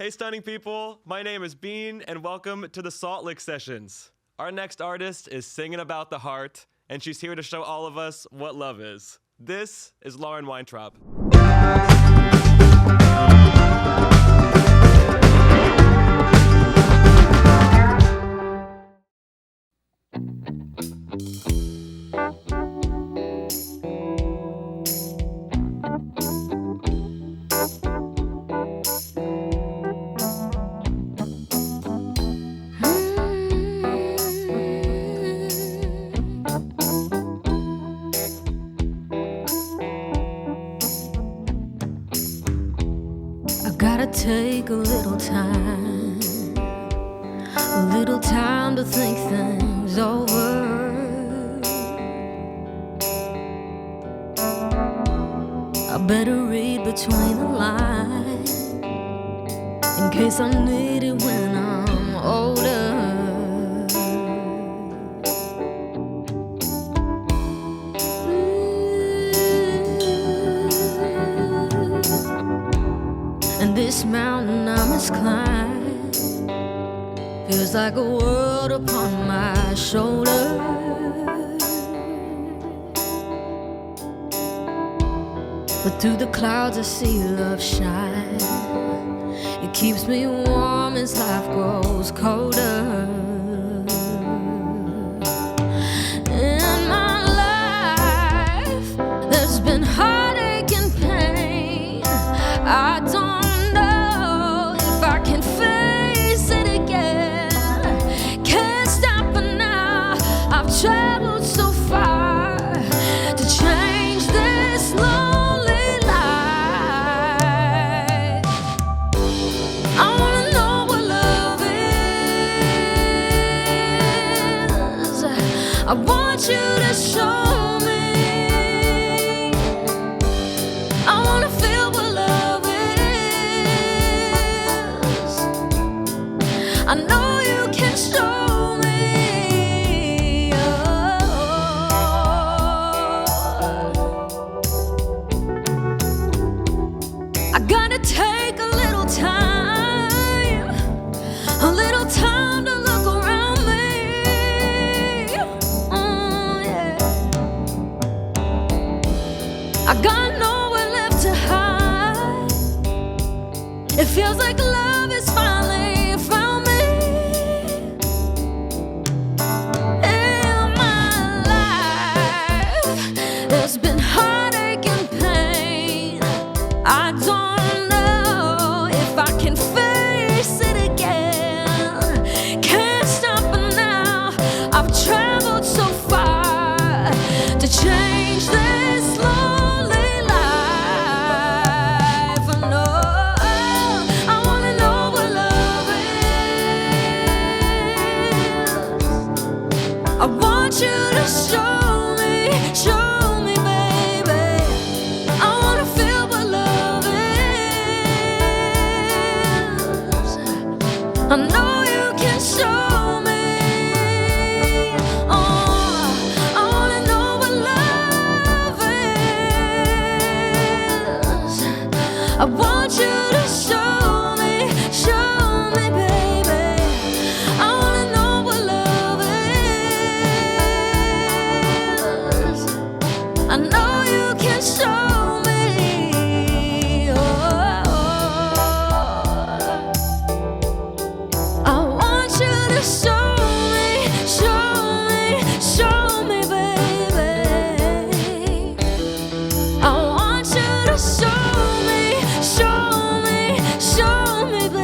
Hey, stunning people. My name is Beane, and welcome to the Salt Lick Sessions. Our next artist is singing about the heart, and she's here to show all of us what love is. This is Lauren Weintraub. Take a little time to think things over. I better read between the lines in case I need it when I'm older. And this mountain I must climb feels like a world upon my shoulder. But through the clouds I see love shine. It keeps me warm as life grows colder. In my life there's been heartache and pain. I don't traveled so far to change this lonely life. I wanna know what love is. I want you to show me. I wanna feel what love is. I know you can show me. Take a little time to look around me. Yeah. I got nowhere left to hide. It feels like love is finally found me. In my life, there's been heartache and pain. I don't change this lonely life. No, I wanna know what love is. I want you to show me, baby. I wanna feel what love is. I know you can show me. I want you to show me, baby. I wanna know what love is. I know you can show me. I want you to show me, baby. I want you to show me. Show me, baby.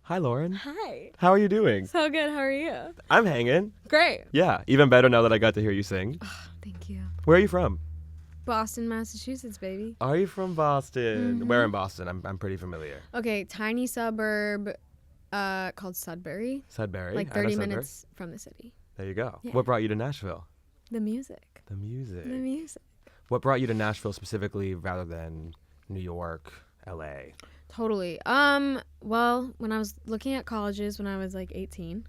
Hi, Lauren. Hi. How are you doing? So good. How are you? I'm hanging. Great. Yeah, even better now that I got to hear you sing. Oh, thank you. Where are you from? Boston, Massachusetts, baby. Are you from Boston? Mm-hmm. Where in Boston? I'm pretty familiar. Okay, tiny suburb called Sudbury. Sudbury? Like 30 minutes from the city. There you go. Yeah. What brought you to Nashville? The music. The music. The music. What brought you to Nashville specifically rather than New York, LA? Totally. Well, when I was looking at colleges when I was like 18,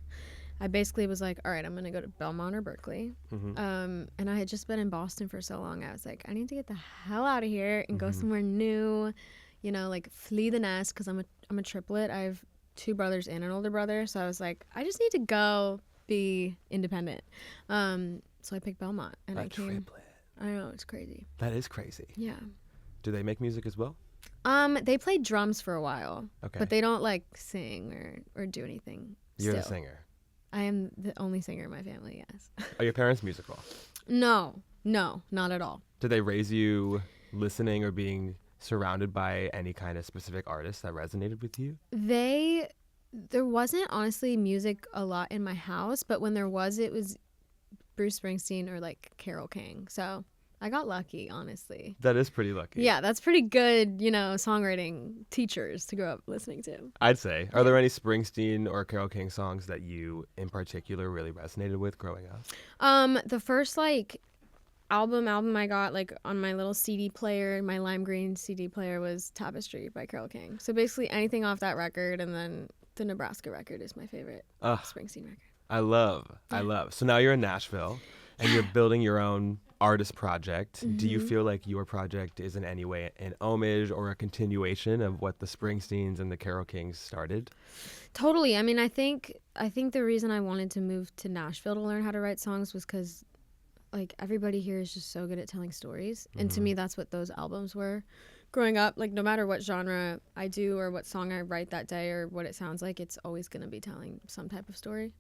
I basically was like, all right, I'm going to go to Belmont or Berkeley. And I had just been in Boston for so long. I was like, I need to get the hell out of here and go somewhere new, you know, like flee the nest, because I'm a triplet. I have 2 brothers and an older brother. So I was like, I just need to go be independent. So I picked Belmont and I came. Triplet. I know, it's crazy. That is crazy. Yeah. Do they make music as well? They played drums for a while, Okay. but they don't like sing or do anything. You're the still. singer. I am the only singer in my family, yes. Are your parents musical? No, not at all. Did they raise you listening or being surrounded by any kind of specific artist that resonated with you? There wasn't honestly music a lot in my house, but when there was, it was Bruce Springsteen or like Carole King. So I got lucky, honestly. That is pretty lucky. Yeah, that's pretty good, you know, songwriting teachers to grow up listening to. I'd say. Are there any Springsteen or Carole King songs that you in particular really resonated with growing up? The first like album I got like on my little CD player, my lime green CD player, was Tapestry by Carole King. So basically anything off that record, and then the Nebraska record is my favorite Springsteen record. I love. So now you're in Nashville and you're building your own artist project. Do you feel like your project is in any way an homage or a continuation of what the Springsteens and the Carole Kings started? Totally. I mean, I think the reason I wanted to move to Nashville to learn how to write songs was because like everybody here is just so good at telling stories. And to me, that's what those albums were. Growing up, like no matter what genre I do or what song I write that day or what it sounds like, it's always going to be telling some type of story.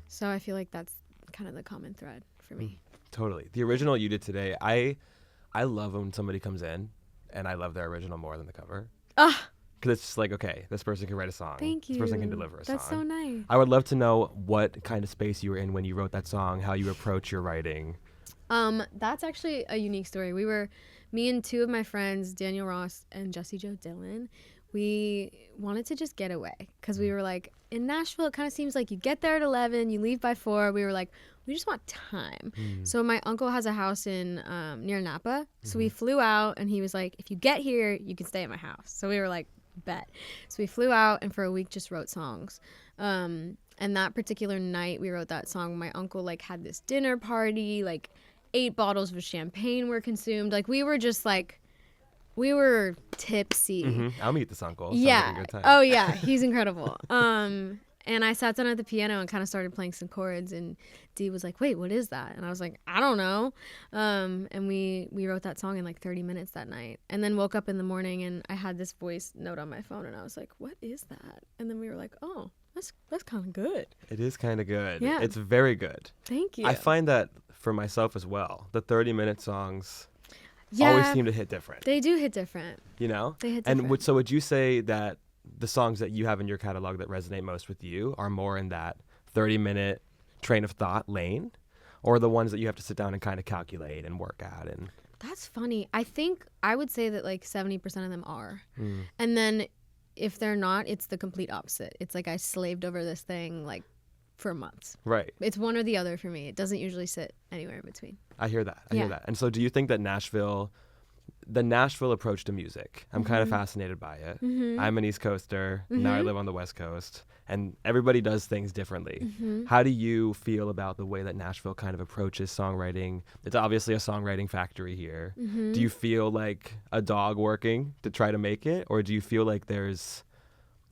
So I feel like that's kind of the common thread for me. Totally. The original you did today, I love when somebody comes in and I love their original more than the cover. Because it's just like, okay, this person can write a song. Thank you. This person can deliver a song. That's so nice. I would love to know what kind of space you were in when you wrote that song, how you approach your writing. That's actually a unique story. Me and 2 of my friends, Daniel Ross and Jessie Jo Dillon, we wanted to just get away because we were like, in Nashville, it kind of seems like you get there at 11, you leave by 4. We were like, we just want time. So my uncle has a house in near Napa. So we flew out and he was like, if you get here, you can stay at my house. So we were like, bet. So we flew out and for a week just wrote songs. And that particular night we wrote that song, my uncle like had this dinner party, like 8 bottles of champagne were consumed. Like we were just like, we were tipsy. I'll meet this uncle. Sounds Yeah. like a good time. Oh yeah, he's incredible. And I sat down at the piano and kind of started playing some chords, and Dee was like, wait, what is that? And I was like, I don't know. And we wrote that song in like 30 minutes that night, and then woke up in the morning and I had this voice note on my phone and I was like, what is that? And then we were like, oh, that's kind of good. It is kind of good. Yeah. It's very good. Thank you. I find that for myself as well. The 30-minute songs always seem to hit different. They do hit different. You know? They hit different. And so would you say that the songs that you have in your catalog that resonate most with you are more in that 30-minute train of thought lane, or the ones that you have to sit down and kind of calculate and work at? And That's funny. I think I would say that like 70% of them are. And then if they're not, it's the complete opposite. It's like I slaved over this thing like for months. Right. It's one or the other for me. It doesn't usually sit anywhere in between. I hear that. I hear that. And so do you think that the Nashville approach to music, I'm kind of fascinated by it. I'm an East Coaster. Now I live on the West Coast. And everybody does things differently. How do you feel about the way that Nashville kind of approaches songwriting? It's obviously a songwriting factory here. Do you feel like a dog working to try to make it? Or do you feel like there's,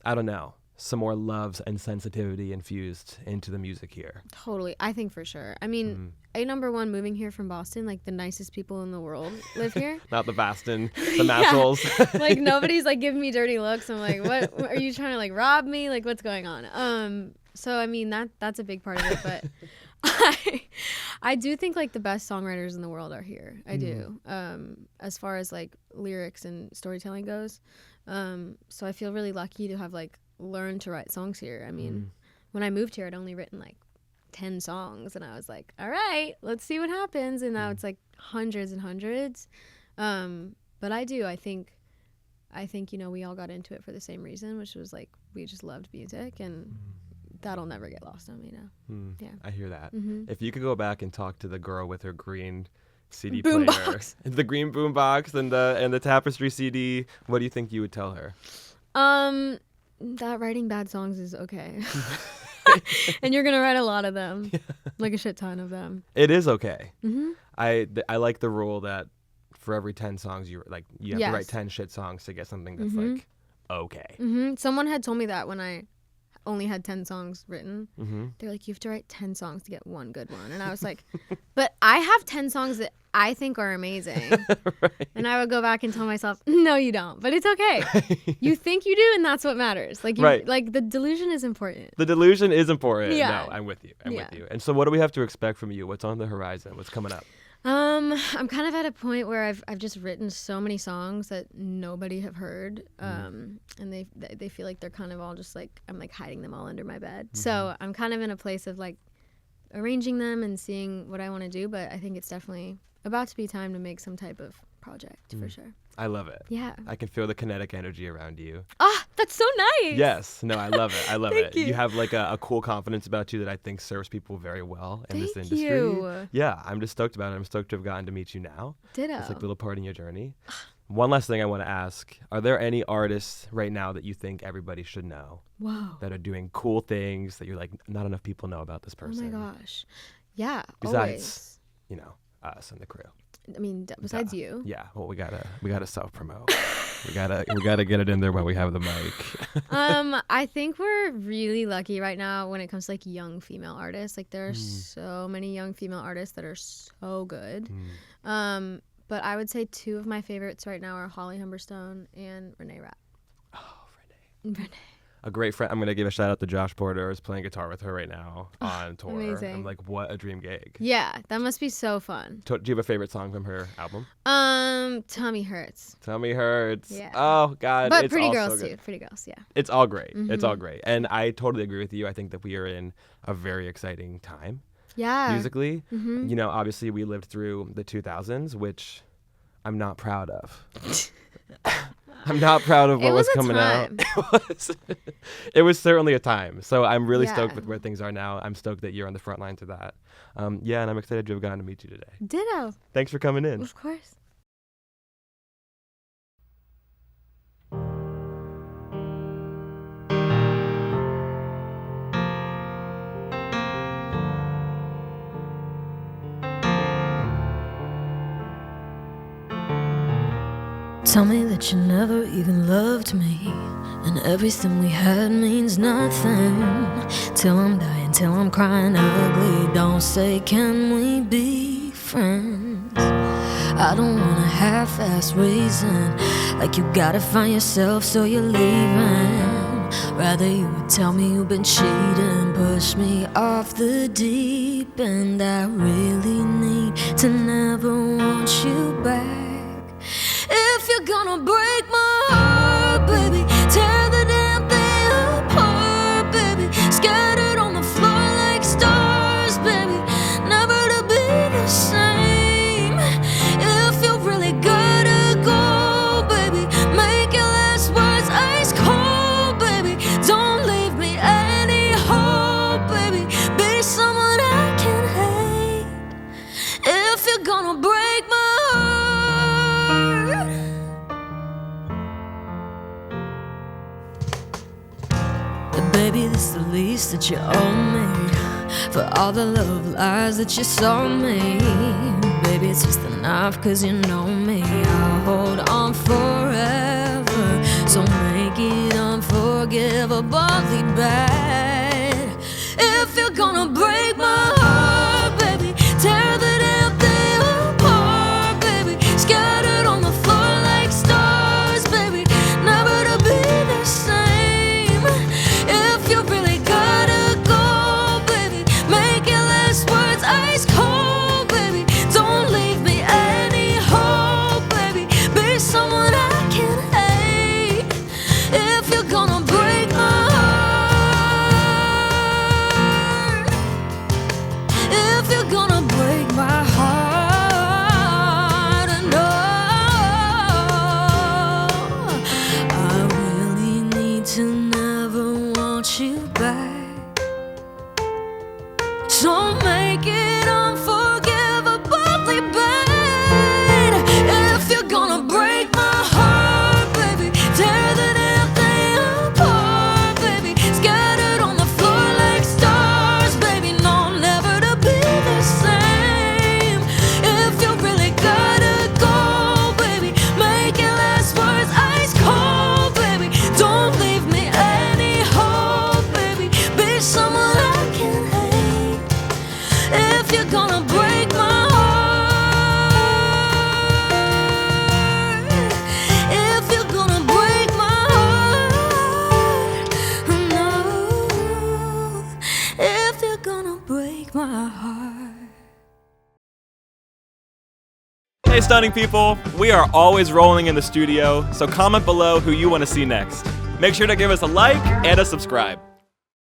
I don't know, some more love and sensitivity infused into the music here? Totally. I think for sure. I mean, number one, moving here from Boston, like the nicest people in the world live here. Not the Baston, the Massholes. Like nobody's like giving me dirty looks. I'm like, what are you trying to like rob me? Like what's going on? So I mean that's a big part of it, but I do think like the best songwriters in the world are here. I do. As far as like lyrics and storytelling goes. So I feel really lucky to have like learned to write songs here. I mean, when I moved here, I'd only written like 10 songs and I was like, all right, let's see what happens. And now it's like hundreds and hundreds. But I think, you know, we all got into it for the same reason, which was like, we just loved music, and that'll never get lost on me now. Yeah. I hear that. If you could go back and talk to the girl with her green CD Boombox. player, the green boombox and the Tapestry CD, what do you think you would tell her? That writing bad songs is okay. And you're gonna write a lot of them, like a shit ton of them. It is okay. Mm-hmm. I like the rule that for every 10 songs you have Yes. to write 10 shit songs to get something that's Mhm. like okay. Mm-hmm. Someone had told me that when I only had 10 songs written. Mm-hmm. They're like, you have to write 10 songs to get one good one. And I was like, but I have 10 songs that I think are amazing. Right. And I would go back and tell myself, no, you don't. But it's okay. You think you do, and that's what matters. Like, Right. like the delusion is important. The delusion is important. Yeah. No, I'm with you. I'm Yeah. with you. And so what do we have to expect from you? What's on the horizon? What's coming up? I'm kind of at a point where I've just written so many songs that nobody have heard, and they feel like they're kind of all just like I'm like hiding them all under my bed. So I'm kind of in a place of like arranging them and seeing what I want to do. But I think it's definitely about to be time to make some type of project for sure. I love it. Yeah. I can feel the kinetic energy around you. Ah, that's so nice. Yes. No, I love it. I love Thank it. you. You have like a cool confidence about you that I think serves people very well in this Thank industry. you. Yeah, I'm just stoked about it. I'm stoked to have gotten to meet you now. Ditto. It's like a little part in your journey. One last thing I want to ask. Are there any artists right now that you think everybody should know Whoa. that are doing cool things that you're like, not enough people know about this Oh person? my gosh. Yeah. Besides, always. you know, us and the crew. I mean, besides Duh. you. Yeah. Well, we gotta self promote. we gotta get it in there while we have the mic. I think we're really lucky right now when it comes to like young female artists. Like there are so many young female artists that are so good. But I would say two of my favorites right now are Holly Humberstone and Renee Rapp. Oh, Renee. Renee. A great friend. I'm gonna give a shout out to Josh Porter, who's playing guitar with her right now on tour. amazing. I'm like, what a dream gig. Yeah, that must be so fun. Do you have a favorite song from her album? Tummy Hurts. Tummy Hurts. Yeah. Oh God. But it's Pretty all Girls so too. good. Pretty Girls, yeah. It's all great. It's all great. And I totally agree with you. I think that we are in a very exciting time Yeah. musically. You know, obviously we lived through the 2000s, which I'm not proud of. I'm not proud of what It was a coming time. out. It was certainly a time. So I'm really Yeah. stoked with where things are now. I'm stoked that you're on the front lines of that. Yeah, and I'm excited to have gotten to meet you today. Ditto. Thanks for coming in. Of course. Tell me that you never even loved me, and everything we had means nothing. Till I'm dying, till I'm crying ugly. Don't say, can we be friends? I don't want a half-ass reason, like you gotta find yourself so you're leaving. Rather you would tell me you've been cheating, push me off the deep end. I really need to never want you back. If you're gonna break my heart, baby, tear the damn thing apart, baby. Scattered on the floor like stars, baby, never to be the same. If you really gotta go, baby, make your last words ice cold, baby. Don't leave me any hope, baby. Be someone I can hate. If you're gonna break my heart. Baby, this the least that you owe me, for all the love lies that you sold me. Baby, it's just enough cause you know me. I'll hold on forever, so make it unforgivably bad. If you're gonna break my heart, baby, tear the damn thing apart, baby. Scattered on the floor like stars, baby, never to be the same. If you really gotta go, baby, make your last words ice cold, baby. Don't leave me any hope, baby. Be someone I can hate. If you're gonna break my heart. Hey, stunning people, we are always rolling in the studio, so comment below who you want to see next. Make sure to give us a like and a subscribe.